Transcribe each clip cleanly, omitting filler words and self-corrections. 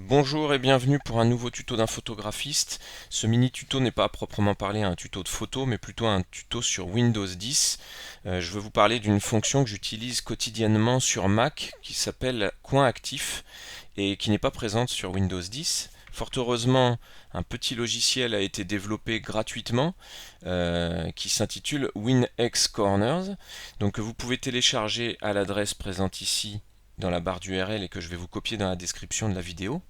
Bonjour et bienvenue pour un nouveau tuto d'un photographiste. Ce mini tuto n'est pas à proprement parler un tuto de photo, mais plutôt un tuto sur Windows 10. Je veux vous parler d'une fonction que j'utilise quotidiennement sur Mac qui s'appelle Coin actif et qui n'est pas présente sur Windows 10. Fort heureusement, un petit logiciel a été développé gratuitement qui s'intitule WinX Corners. Donc vous pouvez télécharger à l'adresse présente ici dans la barre d'URL et que je vais vous copier dans la description de la vidéo.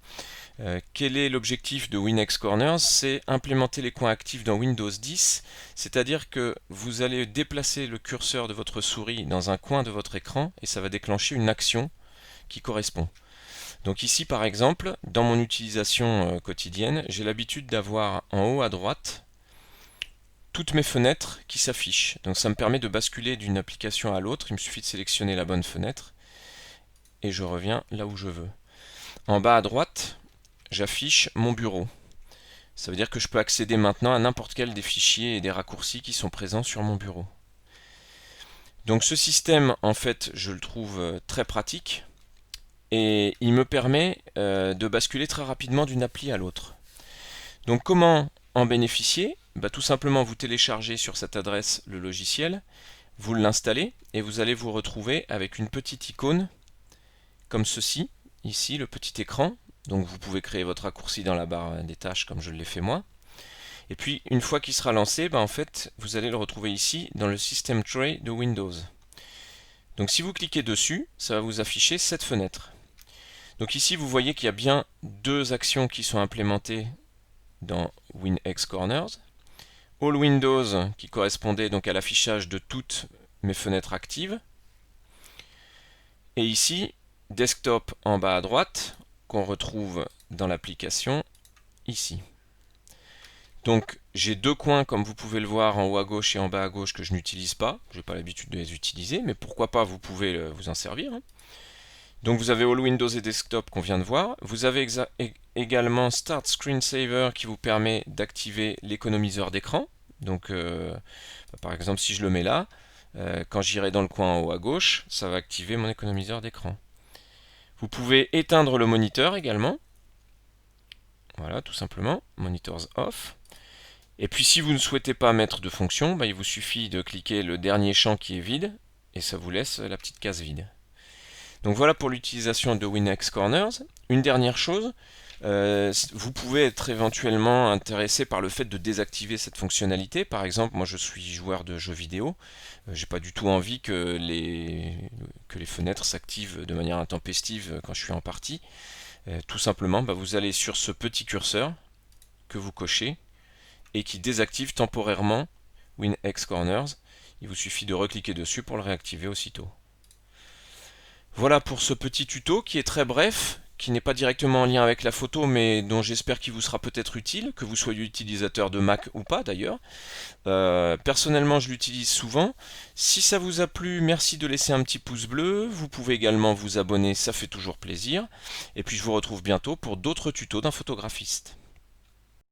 Quel est l'objectif de WinX Corners? C'est implémenter les coins actifs dans Windows 10, c'est-à-dire que vous allez déplacer le curseur de votre souris dans un coin de votre écran et ça va déclencher une action qui correspond. Donc ici par exemple, dans mon utilisation quotidienne, j'ai l'habitude d'avoir en haut à droite toutes mes fenêtres qui s'affichent. Donc ça me permet de basculer d'une application à l'autre, il me suffit de sélectionner la bonne fenêtre et je reviens là où je veux. En bas à droite, j'affiche mon bureau. Ça veut dire que je peux accéder maintenant à n'importe quel des fichiers et des raccourcis qui sont présents sur mon bureau. Donc ce système, en fait, je le trouve très pratique et il me permet de basculer très rapidement d'une appli à l'autre. Donc comment en bénéficier? Tout simplement vous téléchargez sur cette adresse le logiciel, vous l'installez et vous allez vous retrouver avec une petite icône comme ceci, ici le petit écran. Donc vous pouvez créer votre raccourci dans la barre des tâches comme je l'ai fait moi. Et puis une fois qu'il sera lancé, en fait vous allez le retrouver ici dans le System Tray de Windows. Donc si vous cliquez dessus, ça va vous afficher cette fenêtre. Donc ici vous voyez qu'il y a bien deux actions qui sont implémentées dans WinX Corners. All Windows qui correspondait donc à l'affichage de toutes mes fenêtres actives. Et ici Desktop en bas à droite, qu'on retrouve dans l'application ici. Donc j'ai deux coins comme vous pouvez le voir en haut à gauche et en bas à gauche que je n'utilise pas. Je n'ai pas l'habitude de les utiliser, mais pourquoi pas, vous pouvez vous en servir. Donc vous avez All Windows et Desktop qu'on vient de voir. Vous avez également Start Screensaver qui vous permet d'activer l'économiseur d'écran. Donc par exemple si je le mets là, quand j'irai dans le coin en haut à gauche, ça va activer mon économiseur d'écran. Vous pouvez éteindre le moniteur également. Voilà, tout simplement, Monitors Off. Et puis si vous ne souhaitez pas mettre de fonction, il vous suffit de cliquer le dernier champ qui est vide, et ça vous laisse la petite case vide. Donc voilà pour l'utilisation de WinX Corners. Une dernière chose, vous pouvez être éventuellement intéressé par le fait de désactiver cette fonctionnalité. Par exemple, moi je suis joueur de jeux vidéo, j'ai pas du tout envie que les fenêtres s'activent de manière intempestive quand je suis en partie. Tout simplement, vous allez sur ce petit curseur que vous cochez et qui désactive temporairement WinX Corners. Il vous suffit de recliquer dessus pour le réactiver aussitôt. Voilà pour ce petit tuto qui est très bref, qui n'est pas directement en lien avec la photo, mais dont j'espère qu'il vous sera peut-être utile, que vous soyez utilisateur de Mac ou pas d'ailleurs. Personnellement, je l'utilise souvent. Si ça vous a plu, merci de laisser un petit pouce bleu. Vous pouvez également vous abonner, ça fait toujours plaisir. Et puis je vous retrouve bientôt pour d'autres tutos d'un photographiste.